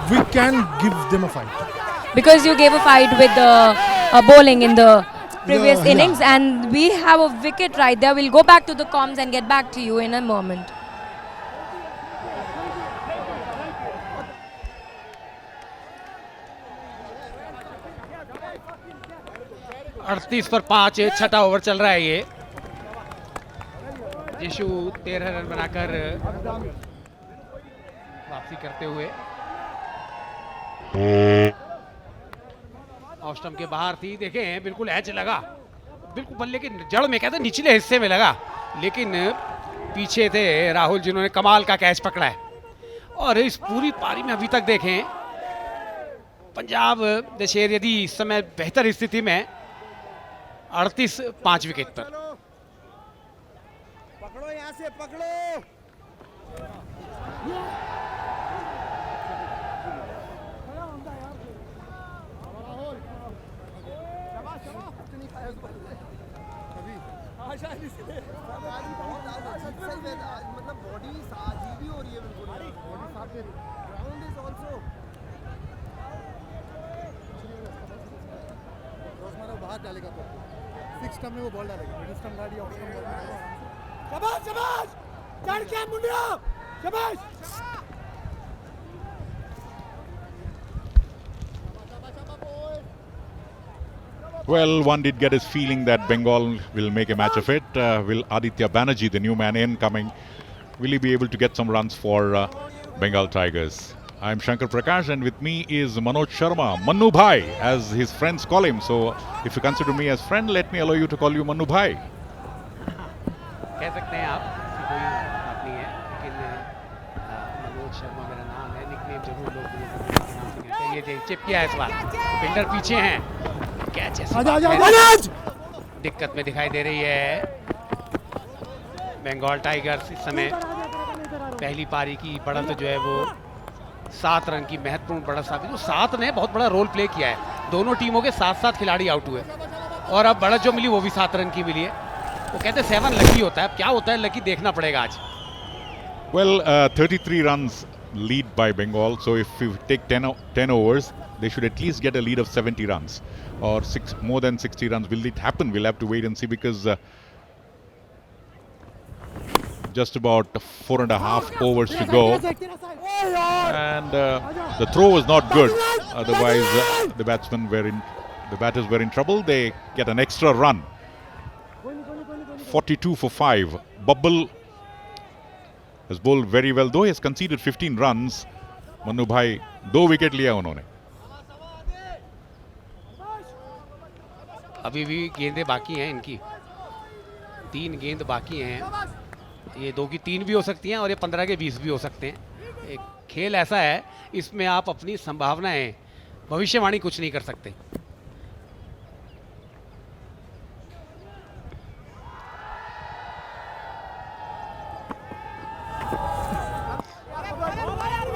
We can give them a fight. Because you gave a fight with the bowling in the previous Yeah. innings, and we have a wicket right there. We'll go back to the comms and get back to you in a moment. अड़तीस पर 5, छठा over चल रहा है ये। यीशु 13 run बनाकर वापसी करते हुए ऑफ स्टंप के बाहर थी। देखें बिल्कुल एज लगा, बिल्कुल बल्ले के जड़ में, कहते निचले हिस्से में लगा, लेकिन पीछे थे राहुल जिन्होंने कमाल का कैच पकड़ा है। और इस पूरी पारी में अभी तक देखें पंजाब दशेर यदि इस समय बेहतर स्थिति में 38 5 विकेट पर। पकड़ो यहां से, पकड़ो। मतलब बॉडी साजीबी हो रही है बिल्कुल। ग्राउंड इज आल्सो बाहर डालेगा तो 6 स्टंप में वो बॉल डालेगा, मिडिल स्टंप गाड़ी ऑफ स्टंप बॉल। शाबाश शाबाश, चढ़ के मुंडिया, शाबाश। Well, one did get his feeling that Bengal will make a match of it. Will Aditya Banerjee, the new man in coming, will he be able to get some runs for Bengal Tigers? I'm Shankar Prakash, and with me is Manoj Sharma, Manu Bhai, as his friends call him. So, if you consider me as friend, let me allow you to call you Manu Bhai. कह सकते हैं आप, कोई बात नहीं है, लेकिन मनोज शर्मा मेरा नाम है, निकनेम जरूर लोग मुझे नाम से कहते हैं। ये चिप किया है इस बार, फील्डर पीछे हैं, कैच है, दिक्कत में दिखाई दे रही है बंगाल टाइगर्स। इस समय पहली पारी की बढ़त जो है वो 7 रन की महत्वपूर्ण बढ़त साबित हुई। 7 ने बहुत बड़ा रोल प्ले किया है, दोनों टीमों के 7-7 खिलाड़ी आउट हुए, और अब बढ़त जो मिली वो भी 7 रन की मिली है। वो कहते हैं 7 लकी होता है, अब क्या होता है लकी देखना पड़ेगा आज। Well, 33 runs lead by Bengal. So if you take 10 overs, they should at least get a lead of 70 runs or more than 60 runs. Will it happen? We'll have to wait and see, because just about 4.5 overs to go, and the throw was not good. Otherwise, the batters were in trouble. They get an extra run. 42 for 5. Bubble has bowled very well, though he has conceded 15 runs. Manu Bhai 2 wicket लिया उन्होंने। अभी भी गेंदें बाकी हैं इनकी, 3 गेंद बाकी हैं। ये 2 की 3 भी हो सकती हैं और ये 15 के 20 भी हो सकते हैं। एक खेल ऐसा है, इसमें आप अपनी संभावनाएं, भविष्यवाणी कुछ नहीं कर सकते।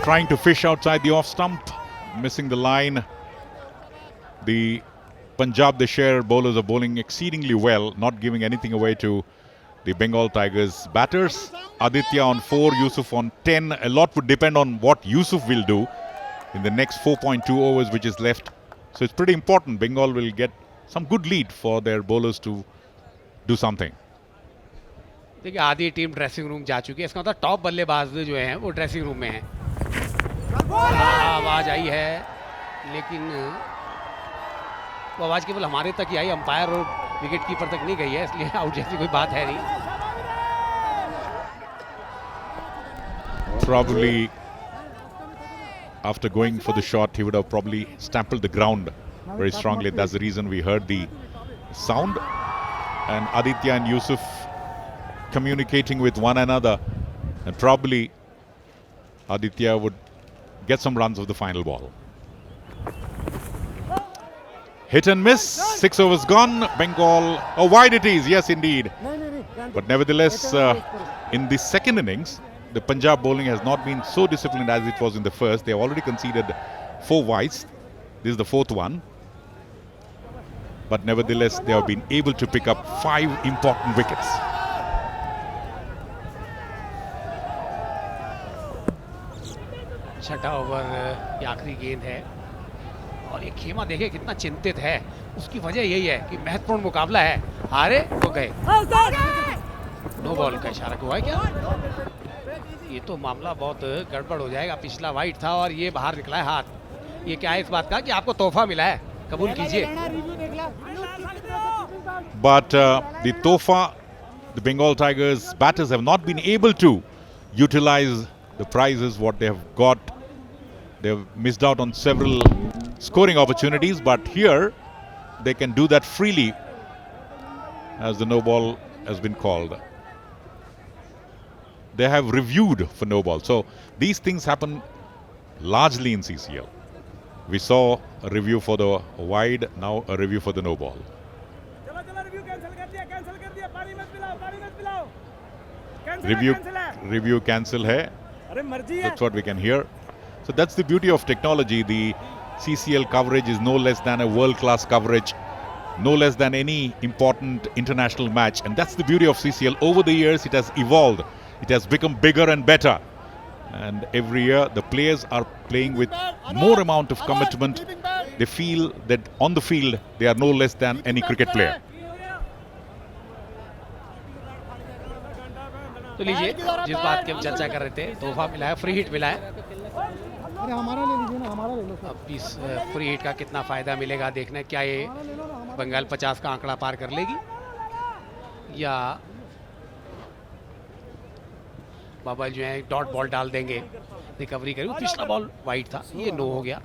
Trying to fish outside the off stump, missing the line. The Punjab Deshar bowlers are bowling exceedingly well, not giving anything away to the Bengal Tigers batters. Aditya on 4, Yusuf on 10. A lot would depend on what Yusuf will do in the next 4.2 overs which is left. So it's pretty important. Bengal will get some good lead for their bowlers to do something. देखिए आधी team dressing room जा चुकी है, इसका मतलब top बल्लेबाज जो हैं वो ड्रेसिंग रूम में हैं। आवाज आई है, लेकिन वो आवाज केवल हमारे तक ही आई, अंपायर और विकेट कीपर तक नहीं गई है, इसलिए आउट जैसी कोई बात है नहीं। Probably after going for the shot, he would have probably stampled the ground very strongly. That's the reason we heard the sound. And Aditya and Yusuf communicating with one another, and probably Aditya would get some runs of the final ball. Hit and miss, 6 overs gone. Bengal, wide it is, yes indeed. But nevertheless, in the second innings, the Punjab bowling has not been so disciplined as it was in the first. They have already conceded 4 wides. This is the 4th one. But nevertheless, they have been able to pick up 5 important wickets. छठा over की आखिरी गेंद है और ये खेमा देखे कितना चिंतित है। उसकी वजह यही है कि महत्वपूर्ण मुकाबला है, हारे तो गए। नो बॉल का इशारा हुआ है क्या? ये तो मामला बहुत गड़बड़ हो जाएगा। पिछला वाइट था और ये बाहर निकला है हाथ। ये क्या है इस बात का कि आपको तोहफा मिला है, कबूल कीजिए। But the Tofa, the Bengal Tigers batters have not been able to utilize the prizes what they have got. They have missed out on several scoring opportunities, but here they can do that freely as the no ball has been called. They have reviewed for no ball. So these things happen largely in CCL. We saw a review for the wide, now a review for the no ball. Review cancel hai. That's what we can hear. So that's the beauty of technology. The CCL coverage is no less than a world-class coverage, no less than any important international match, and that's the beauty of CCL. Over the years it has evolved, it has become bigger and better, and every year the players are playing with more amount of commitment. They feel that on the field they are no less than any cricket player. तो लीजिए, जिस बात की हम चर्चा कर रहे थे, तोहफा मिला है, फ्री हिट मिला है। अरे हमारा ले लीजिए ना, हमारा ले लो। अब इस फ्री हिट का कितना फायदा मिलेगा देखना है। क्या ये बंगाल 50 का आंकड़ा पार कर लेगी या बाबा जो है डॉट बॉल डाल देंगे, रिकवरी करी। पिछला बॉल वाइड था, ये नो हो गया।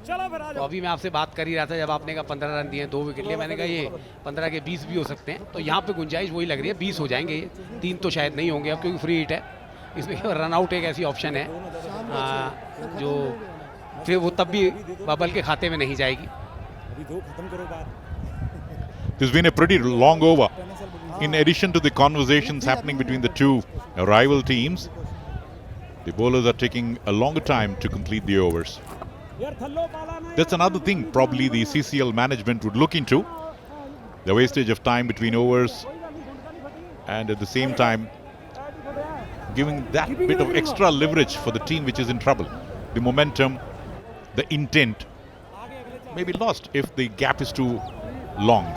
तो अभी मैं आपसे बात कर ही रहा था जब आपने कहा 15 रन दिए, 2 विकेट लिए, मैंने कहा ये 15 के 20 भी हो सकते हैं। तो यहाँ पे गुंजाइश वही लग रही है, 20 हो जाएंगे, 3 तो शायद नहीं होंगे अब क्योंकि फ्री हिट है। इसमें रन आउट एक ऐसी ऑप्शन है जो फिर वो तब भी बबल के खाते में नहीं जाएगी। This has been a pretty long over. In addition to the conversations happening between the two rival teams, the bowlers are taking a longer time to complete the overs. That's another thing probably the CCL management would look into, the wastage of time between overs, and at the same time giving that bit of extra leverage for the team which is in trouble. The momentum, the intent may be lost if the gap is too long.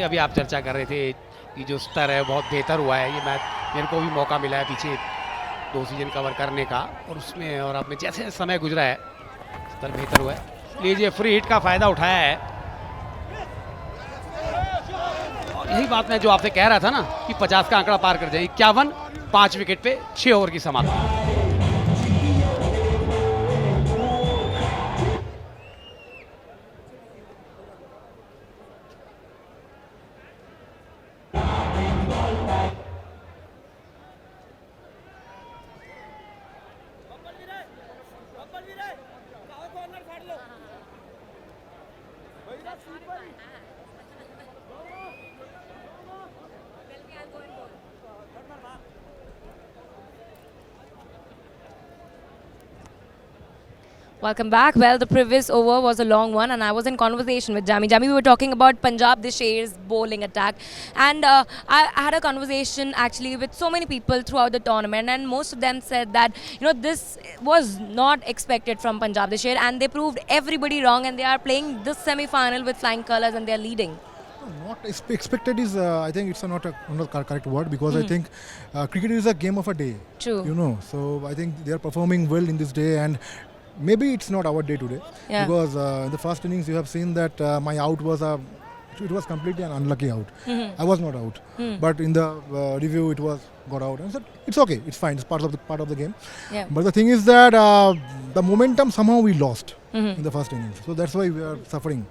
अभी आप चर्चा कर रहे थे कि जो स्तर है बहुत बेहतर हुआ है। ये मैच मेरे को भी मौका मिला है पीछे 2 सीजन कवर करने का, और उसमें और अब में जैसे समय गुजरा है स्तर बेहतर हुआ है। लीजिए, फ्री हिट का फायदा उठाया है। और यही बात मैं जो आपसे कह रहा था ना कि 50 का आंकड़ा पार कर जाए। 51, 5 विकेट पे 6 ओवर की समाप्ति। Welcome back. Well, the previous over was a long one, and I was in conversation with Jami. Jami, we were talking about Punjab the Sher's bowling attack, and I had a conversation actually with so many people throughout the tournament, and most of them said that this was not expected from Punjab the Sher, and they proved everybody wrong, and they are playing this semi-final with flying colours, and they are leading. Not expected is, I think it's not a correct word, because I think cricket is a game of a day. True. So I think they are performing well in this day, and maybe it's not our day today, because in the first innings you have seen that my out was it was completely an unlucky out. I was not out, but in the review it was got out, and I said it's okay, it's fine, it's part of the game. Yeah. But the thing is that the momentum somehow we lost in the first innings, so that's why we are suffering.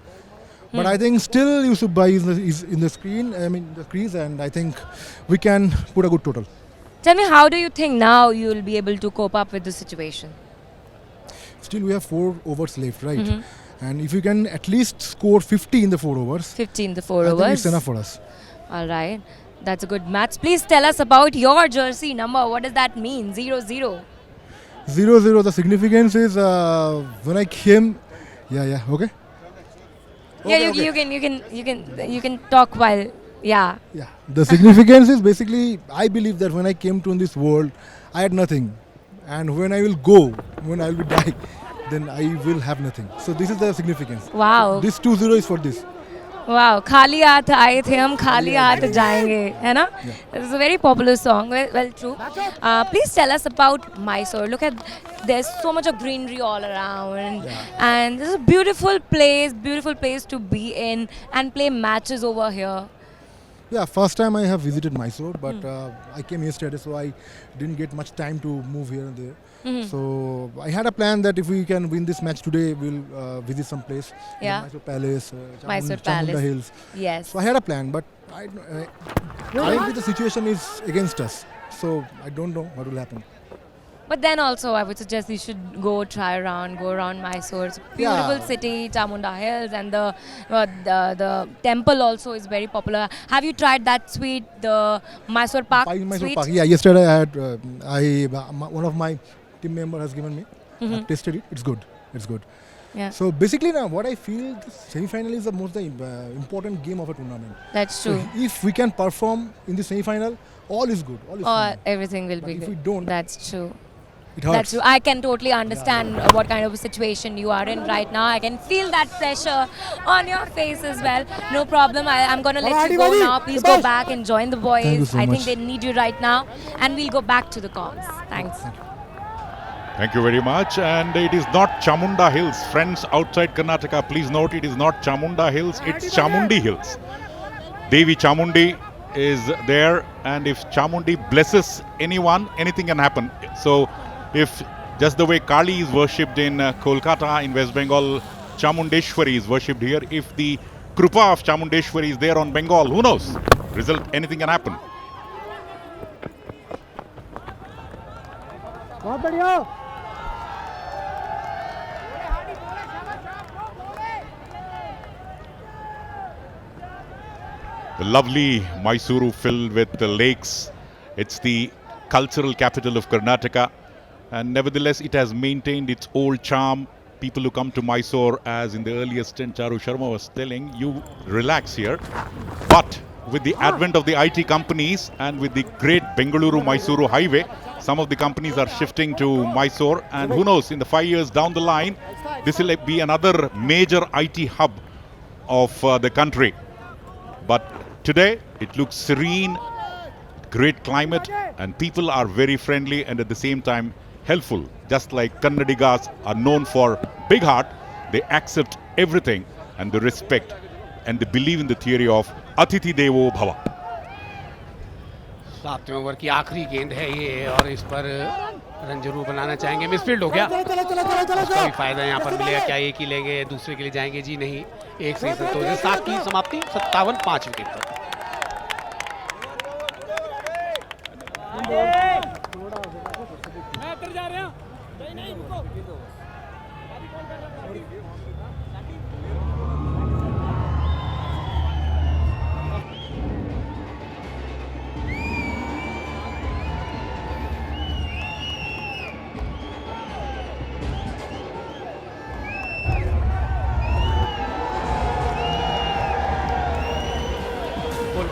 But I think still Yusuf Bhai is in the screen, the crease, and I think we can put a good total. Tell me, how do you think now you will be able to cope up with the situation? Still we have 4 overs left, right? And if you can at least score 50 in the 4 overs, 50 in the 4 I overs. think it's enough for us. All right. That's a good match. Please tell us about your jersey number. What does that mean? 0-0. 0-0. The significance is when I came. Okay. Yeah, you can talk while Yeah. Yeah, the significance is basically I believe that when I came to this world, I had nothing, and when I will go, when I will be die, then I will have nothing. So this is the significance. Wow. This 2-0 is for this. Wow, खाली हाथ आए थे हम खाली हाथ जाएंगे, है ना? It's a very popular song. Well, true. Please tell us about Mysore. Look at, there's so much of greenery all around, and this is a beautiful place to be in and play matches over here. Yeah, first time I have visited Mysore, but I came yesterday, so I didn't get much time to move here and there. So I had a plan that if we can win this match today, we'll visit some place. Yeah. Mysore Palace, Mysore Chamunda Palace. Hills. Yes. So I had a plan, but currently the situation is against us. So I don't know what will happen. But then also, I would suggest you should go around Mysore. It's a beautiful city, Chamunda Hills, and the temple also is very popular. Have you tried that sweet, the Mysore Pak Mysore sweet? Pak. Yeah, yesterday I had one of my team member has given me. I've tasted it. It's good. It's good. Yeah, So basically now what I feel the semi-final is the most important game of a tournament. that's So true. if we can perform in the semi-final, all is good. All is fine. Everything will But be if good. we don't, That's true. it hurts. That's true. I can totally understand what kind of a situation you are in right now. I can feel that pressure on your face as well. No problem. I'm going to let you go now. Please go back and join the boys. Thank you so I think much. they need you right now. And we'll go back to the calls. Thanks. Thank you very much. And it is not Chamunda Hills. Friends outside Karnataka, please note it is not Chamunda Hills, it's Chamundi Hills. Devi Chamundi is there, and if Chamundi blesses anyone, anything can happen. So if just the way Kali is worshipped in Kolkata in West Bengal, Chamundeshwari is worshipped here. If the Krupa of Chamundeshwari is there on Bengal, who knows? Result, anything can happen. बहुत बढ़िया The lovely Mysuru filled with the lakes. It's the cultural capital of Karnataka, and nevertheless it has maintained its old charm. People who come to Mysore, as in the earlier stint Charu Sharma was telling, you relax here. But with the advent of the IT companies and with the great Bengaluru-Mysuru highway, some of the companies are shifting to Mysore, and who knows, in the 5 years down the line, this will be another major IT hub of the country. But today it looks serene, great climate, and people are very friendly and at the same time helpful. Just like Kannadigas are known for big heart, they accept everything and they respect and they believe in the theory of Atithi Devo Bhava. 7वें over की आखिरी गेंद है ये, और इस पर run जरूर बनाना चाहेंगे. मिसफील्ड हो गया. उसका भी फायदा यहाँ पर मिलेगा. क्या एक ही लेंगे, दूसरे के लिए जाएंगे? जी नहीं. एक से संतोष. 7 की समाप्ति, 57 5 विकेट पर.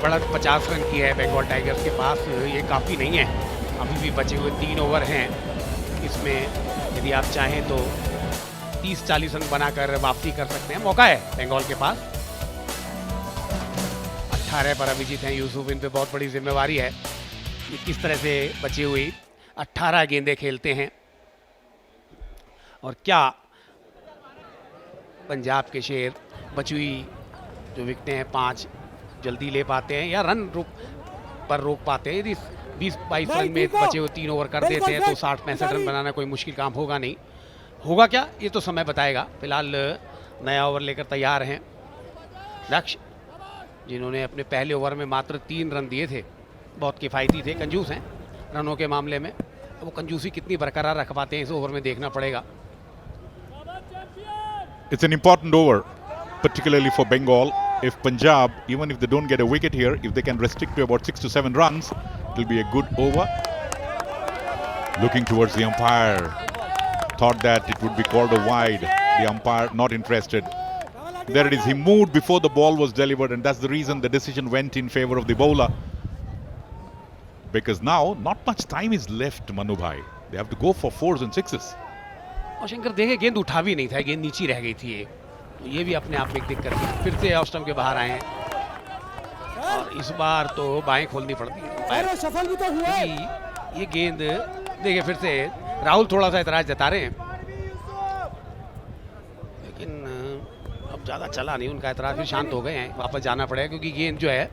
बढ़त 50 रन की है बंगाल टाइगर्स के पास. ये काफ़ी नहीं है. अभी भी बचे हुए 3 ओवर हैं. इसमें यदि आप चाहें तो 30-40 रन बनाकर वापसी कर सकते हैं. मौका है बंगाल के पास. 18 पर अभिजीत हैं यूसुफ. इन पे बहुत बड़ी जिम्मेवारी है. ये किस तरह से बची हुई 18 गेंदें खेलते हैं, और क्या पंजाब के शेर बची हुई जो विकेटें हैं 5 जल्दी ले पाते हैं या रन रोक पाते हैं. यदि 20-22 रन में बचे हुए 3 ओवर कर देते हैं तो 60-65 रन बनाना कोई मुश्किल काम होगा नहीं. होगा क्या, ये तो समय बताएगा. फिलहाल नया ओवर लेकर तैयार हैं लक्ष्य, जिन्होंने अपने पहले ओवर में मात्र 3 रन दिए थे. बहुत किफ़ायती थे, कंजूस हैं रनों के मामले में. वो कंजूसी कितनी बरकरार रख पाते हैं इस ओवर में देखना पड़ेगा. It's an important over, particularly for Bengal. If Punjab, even if they don't get a wicket here, if they can restrict to about 6 to 7 runs, it will be a good over. Looking towards the umpire, thought that it would be called a wide. The umpire not interested. There it is. He moved before the ball was delivered, and that's the reason the decision went in favor of the bowler. Because now not much time is left, Manu bhai. They have to go for 4s and 6s. और शंकर देखे गेंद उठा भी नहीं था, गेंद नीचे रह गई थी ये, तो ये भी अपने आप में एक दिक्कत थी। फिर से ऑफ स्टंप के बाहर आए हैं और इस बार तो बाएं खोलनी पड़ती है। सफल भी तो हुए। ये गेंद देखिए फिर से राहुल थोड़ा सा एतराज जता रहे हैं, लेकिन अब ज़्यादा चला नहीं उनका एतराज, भी शांत हो गए हैं। वापस जाना पड़ेगा क्योंकि गेंद जो है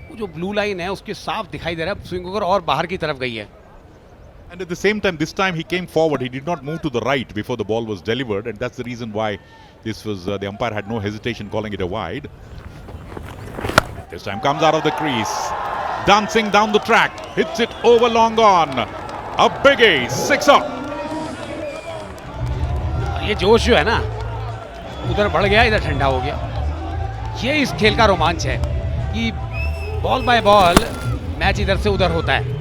वो जो ब्लू लाइन है उसके साफ दिखाई दे रहा है स्विंग ओवर और बाहर की तरफ गई है। And at the same time, this time he came forward. He did not move to the right before the ball was delivered, and that's the reason why this was the umpire had no hesitation calling it a wide. This time comes out of the crease, dancing down the track, hits it over long on. A biggie, 6 up. ये जोश जो है ना उधर बढ़ गया, इधर ठंडा हो गया। ये इस खेल का रोमांच है कि बॉल बाय बॉल मैच इधर से उधर होता है।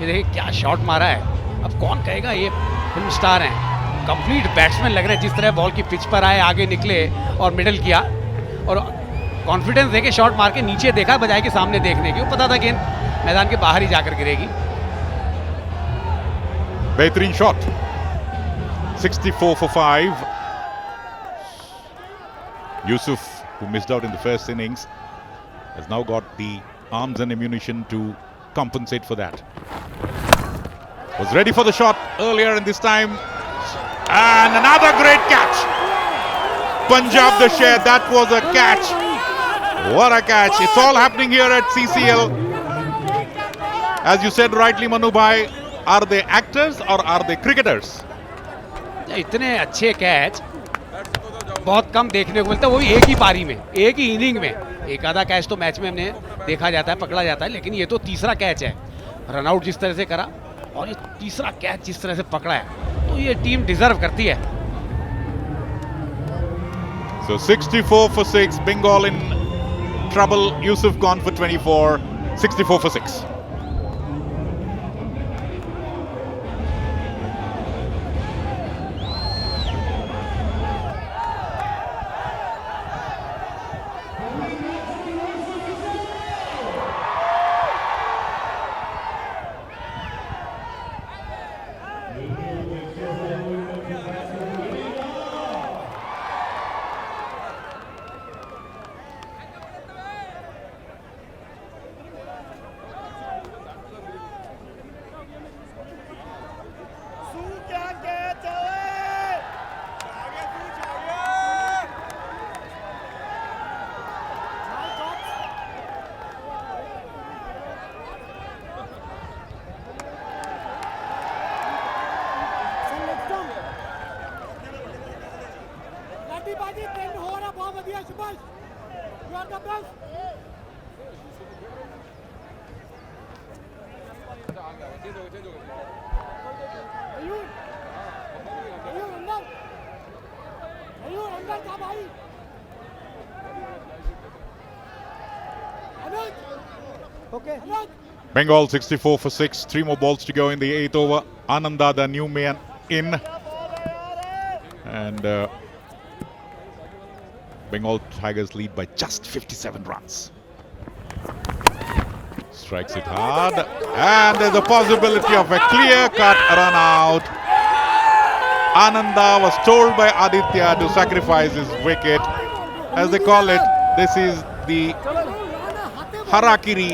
ये देखिए क्या शॉट मारा है, अब कौन कहेगा ये फिल्म स्टार हैं। कंप्लीट बैट्समैन लग रहे हैं, जिस तरह बॉल की पिच पर आए, आगे निकले और मिडल किया और कॉन्फिडेंस देके शॉट मार के नीचे देखा बजाय के सामने देखने की। वो पता था गेंद मैदान के बाहर ही जाकर गिरेगी। बेहतरीन shot, 64 for 5. Yusuf, who missed out in the first innings, has now got the arms and ammunition to compensate for that. Was ready for the shot earlier, and this time, and another great catch. Punjab the share, that was a catch. What a catch. It's all happening here at CCL. As you said rightly, Manu bhai, are they actors or are they cricketers? इतने अच्छे catch बहुत कम देखने को मिलता है, वो भी एक ही पारी में, एक ही इनिंग में। एक आधा कैच तो मैच में हमने देखा जाता है, पकड़ा जाता है, लेकिन ये तो तीसरा कैच है। रनआउट जिस तरह से करा और ये तीसरा कैच जिस तरह से पकड़ा है, तो ये टीम डिजर्व करती है। So 64 for 6, Bengal in trouble. Yusuf gone for 24, 64 for 6. Bengal 64 for 6, 3 more balls to go in the 8th over. Ananda, the new man, in. And Bengal Tigers lead by just 57 runs. Strikes it hard, and there's a possibility of a clear-cut run out. Ananda was told by Aditya to sacrifice his wicket. As they call it, this is the harakiri.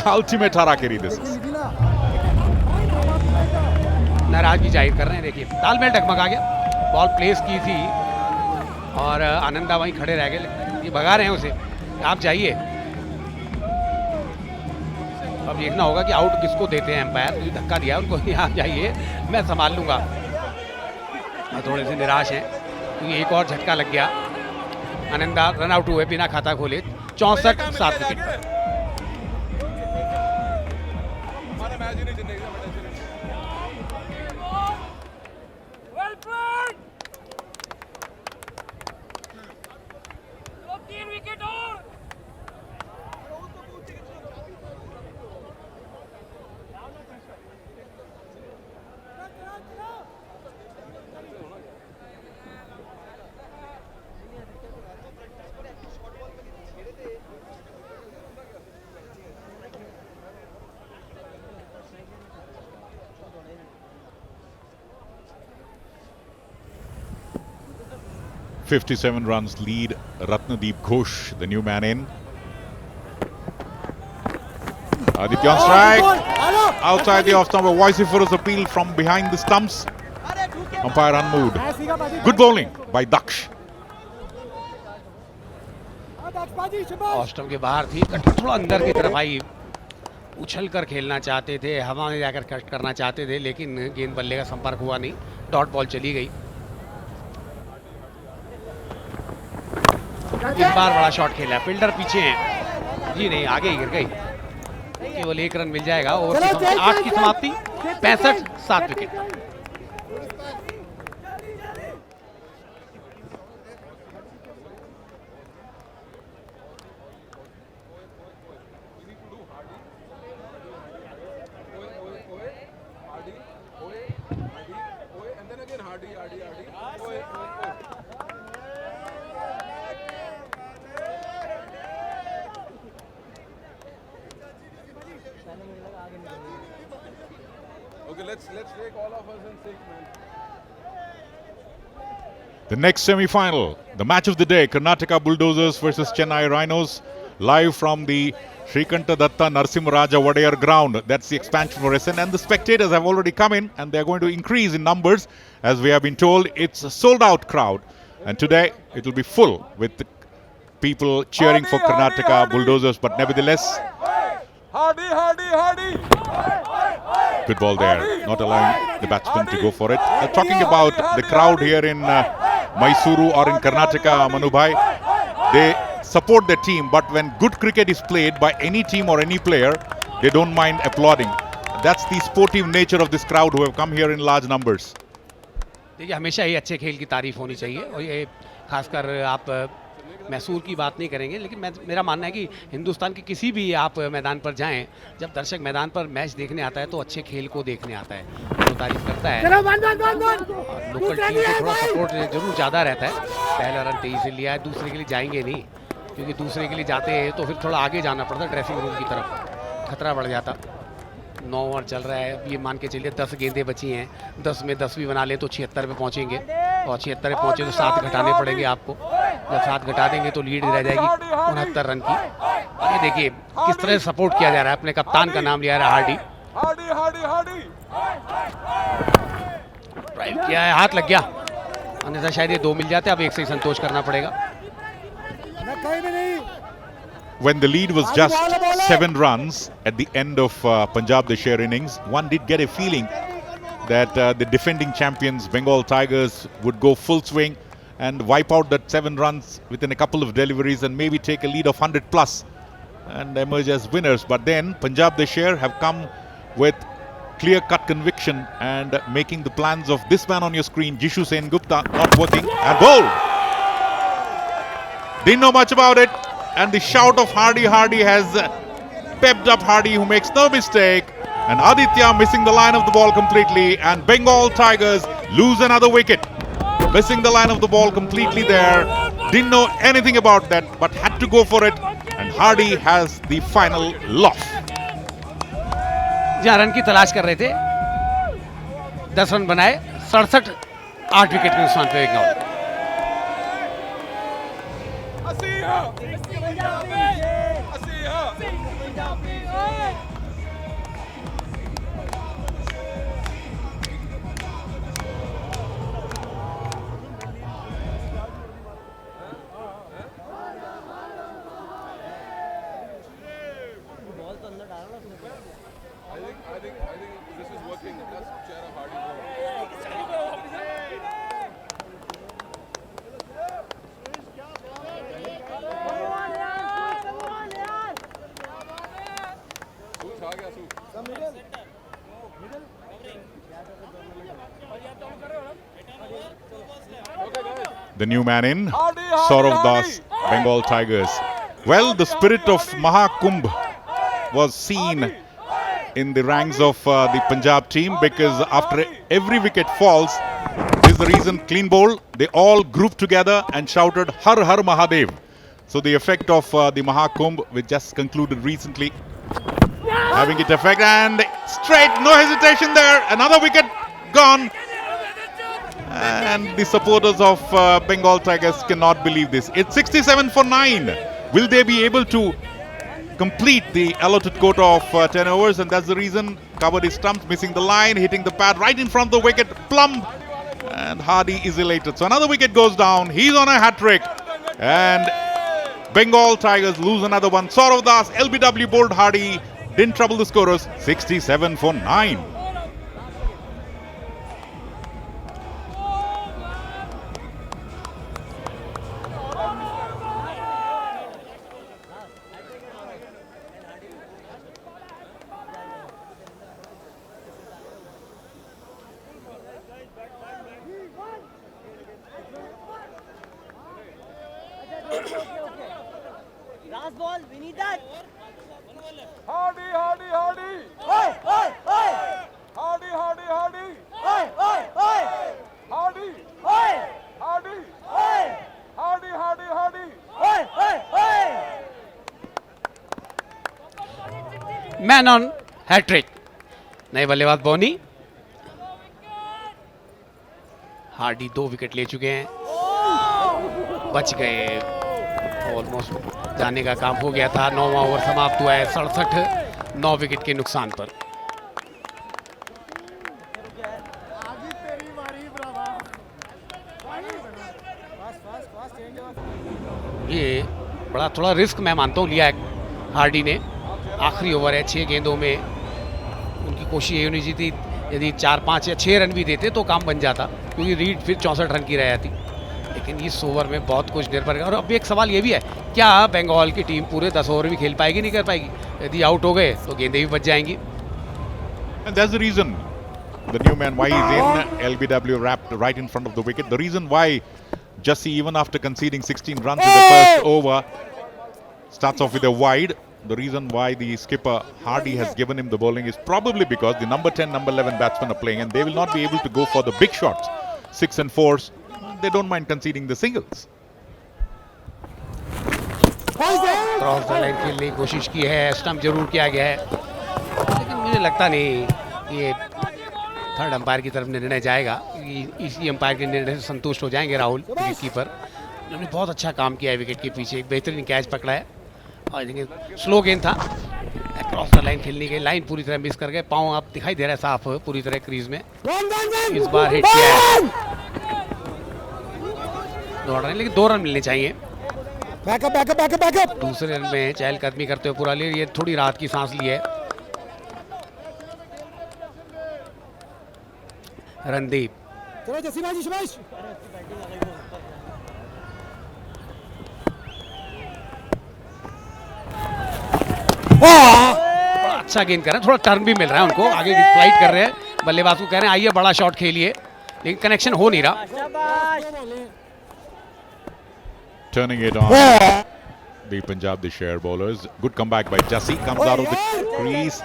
Ultimate harakiri this is. नाराजगी जाहिर कर रहे हैं। देखिए तालमेल डगमगा गया, ball place की थी और आनंदा वहीं खड़े रह गए। ये भगा रहे हैं उसे, आप जाइए। अब देखना होगा कि आउट किसको देते हैं एम्पायर। मुझे धक्का दिया उनको, आप जाइए मैं संभाल लूँगा। थोड़े से निराश हैं क्योंकि एक और झटका लग गया। आनंदा रन आउट हुए बिना खाता खोले, 64 7 विकेट पर। 57 runs lead Ratnadeep Ghosh, the new man in. Aditya on strike. Outside the off stump, a vociferous appeal from behind the stumps. Umpire unmoved. Good bowling by Daksh. Off stump के बाहर थी, cut थोड़ा अंदर की तरफ आई, उछल कर खेलना चाहते थे, हवा में जाकर कट करना चाहते थे, लेकिन गेंद बल्ले का संपर्क हुआ नहीं, डॉट बॉल चली गई। इस बार बड़ा शॉट खेला, फील्डर पीछे हैं, जी नहीं आगे ही गिर गई, केवल 1 रन मिल जाएगा। ओवर 8 की समाप्ति, 65 7 wicket. Let's take all of us and sing, man. The next semi-final, the match of the day, Karnataka Bulldozers versus Chennai Rhinos, live from the Shrikanta Datta Narasimharaja Wadayar ground. That's the expansion for SN, and the spectators have already come in, and they're going to increase in numbers. As we have been told, it's a sold-out crowd, and today it will be full with the people cheering for Karnataka Bulldozers, but nevertheless, Hardy! good ball there, not allowing the batsman to go for it. Talking about the crowd here in Mysuru or in Karnataka, Manubhai, they support their team, but when good cricket is played by any team or any player, they don't mind applauding. That's the sportive nature of this crowd who have come here in large numbers. देखिए हमेशा ही अच्छे खेल की तारीफ होनी चाहिए, और ये खासकर आप मैसूर की बात नहीं करेंगे, लेकिन मेरा मानना है कि हिंदुस्तान के किसी भी आप मैदान पर जाएं, जब दर्शक मैदान पर मैच देखने आता है तो अच्छे खेल को देखने आता है, तो तारीफ करता है। लोकल टीम को थोड़ा सपोर्ट जरूर ज़्यादा रहता है, पहला रन 23 से लिया है, दूसरे के लिए जाएंगे नहीं, क्योंकि दूसरे के लिए जाते हैं तो फिर थोड़ा आगे जाना पड़ता है, ड्रेसिंग रूम की तरफ खतरा बढ़ जाता। 9 ओवर चल रहा है, ये मान के चलिए 10 गेंदें बची हैं, 10 में 10 भी बना ले तो 76 पे पहुँचेंगे, और 76 पे पहुँचे तो 7 घटाने पड़ेंगे आपको, जब 7 घटा देंगे तो लीड रह जाएगी 69 रन की। ये देखिए किस तरह सपोर्ट किया जा रहा है, अपने कप्तान का नाम लिया रहा है हार्डी, ड्राइव किया है, हाथ लग गया, अन्यथा शायद ये 2 मिल जाते, अब 1 से ही संतोष करना पड़ेगा। When the lead was just 7 runs at the end of Punjab the share innings, one did get a feeling that the defending champions Bengal Tigers would go full swing and wipe out that 7 runs within a couple of deliveries and maybe take a lead of 100 plus and emerge as winners. But then Punjab the share have come with clear-cut conviction and making the plans of this man on your screen, Jishu Sen Gupta, not working, and bowled. Didn't know much about it. And the shout of Hardy has pepped up Hardy, who makes no mistake. And Aditya missing the line of the ball completely. And Bengal Tigers lose another wicket. Missing the line of the ball completely there. Didn't know anything about that, but had to go for it. And Hardy has the final loss. जहाँ run की तलाश कर रहे थे, 10 run बनाए, 67 8 wicket के नुकसान पे Bengal. I think this is working. Let's share a Hardy. The new man in, Saurav Das, Bengal Tigers. Well, the spirit of Mahakumbh was seen in the ranks of the Punjab team, because after every wicket falls, this is the reason, clean bowl, they all grouped together and shouted Har Har Mahadev. So the effect of the Mahakumbh, which just concluded recently, having its effect, and straight, no hesitation there, another wicket gone. And the supporters of Bengal Tigers cannot believe this. It's 67 for 9. Will they be able to complete the allotted quota of 10 overs? And that's the reason. Covered his stumps, missing the line, hitting the pad right in front of the wicket. Plumb. And Hardy is elated. So another wicket goes down. He's on a hat-trick. And Bengal Tigers lose another one. Saurav Das, LBW bowled Hardy. Didn't trouble the scorers. 67 for 9. Last ball, we need that. Hardy, Hardy, Hardy. Oi, oi, oi. Hardy, Hardy, Hardy. Oi, oi, oi. Hardy, Oi, Hardy. oi. Hardy, Hardy, Hardy. Oi, oi, oi. Man on hat-trick. नए बल्लेबाज बोनी। Hardy 2 wicket ले चुके हैं, बच गए। Almost जाने का काम हो गया था। 9वां ओवर समाप्त हुआ है 67 9 विकेट के नुकसान पर। ये बड़ा थोड़ा रिस्क मैं मानता हूँ लिया है हार्डी ने। आखिरी ओवर है, 6 गेंदों में उनकी कोशिश ये होनी चाहिए थी, यदि 4, 5 या 6 रन भी देते तो काम बन जाता, क्योंकि रीड फिर 64 रन की रह जाती। लेकिन इस ओवर में बहुत कुछ निर्भर है। और अब एक सवाल ये भी है, क्या बंगाल की टीम पूरे 10 ओवर भी खेल पाएगी, नहीं कर पाएगी? यदि आउट हो गए तो गेंदें भी बच जाएंगी। And that's the reason the new man why he's in. LBW wrapped right in front of the wicket. The reason why Jassi, even after conceding 16 runs in the first over, starts off with a wide. The reason why the skipper Hardy has given him the bowling is probably because the number 10, number 11 batsmen are playing and they will not be able to go for the big shots, 6 and 4s. They don't mind conceding the singles. Cross the line खेलने की कोशिश की है, stump जरूर किया गया है, लेकिन मुझे लगता नहीं ये थर्ड अंपायर की तरफ निर्णय जाएगा। इसी अंपायर के निर्णय से संतुष्ट हो जाएंगे राहुल, विकेट कीपर। उन्होंने बहुत अच्छा काम किया है विकेट के पीछे, एक बेहतरीन कैच पकड़ा है। और देखिए स्लो गेंद था, क्रॉस द लाइन खेलने की, लाइन पूरी तरह मिस कर गए। पाँव आप दिखाई दे रहा है साफ पूरी तरह क्रीज में। इस बार हिट किया है, दौड़ रहे हैं, लेकिन 2 रन मिलने चाहिए। Backup backup backup backup. दूसरे रन में चहलकदमी करते हुए पूरा ले, ये थोड़ी राहत की सांस ली है। रणदीप, चलो जसी भाई, शबाश। बड़ा अच्छा गेंद कर रहे हैं, थोड़ा टर्न भी मिल रहा है उनको, आगे की फ्लाइट कर रहे हैं। बल्लेबाज को कह रहे हैं आइए बड़ा शॉट खेलिए, लेकिन कनेक्शन हो नहीं रहा। Turning it on. The Punjab, the share bowlers. Good comeback by Jassi. Comes out of the crease.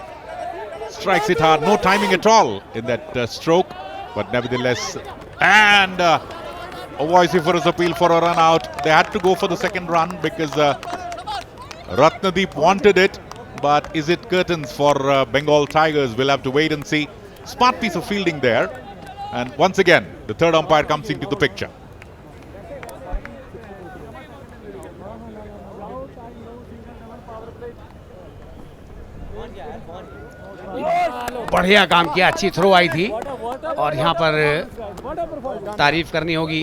Strikes it hard. No timing at all in that stroke. But nevertheless. And a vociferous appeal for a run out. They had to go for the second run because Ratnadeep wanted it. But is it curtains for Bengal Tigers? We'll have to wait and see. Smart piece of fielding there. And once again, the third umpire comes into the picture. बढ़िया काम किया, अच्छी throw आई थी और यहाँ पर तारीफ करनी होगी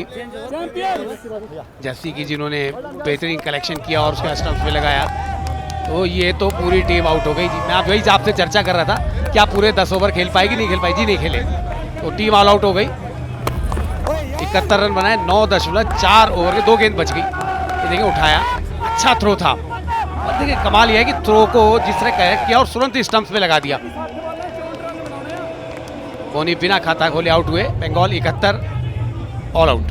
जस्सी की, जिन्होंने बेहतरीन कलेक्शन किया और उसका स्टंप्स में लगाया। तो ये तो पूरी टीम आउट हो गई जी। मैं वही आपसे चर्चा कर रहा था, क्या पूरे 10 ओवर खेल पाएगी, नहीं खेल पाई जी, नहीं खेले तो टीम ऑल आउट हो गई। 71 रन बनाए, 9.4 ओवर के 2 गेंद बच गई। ये देखिए उठाया, अच्छा थ्रो था। और देखिए कमाल यह है कि थ्रो को जिस तरह करेक्ट किया और तुरंत ही स्टंप्स में लगा दिया। बोनी बिना खाता खोले आउट हुए। Bengal 71 all out.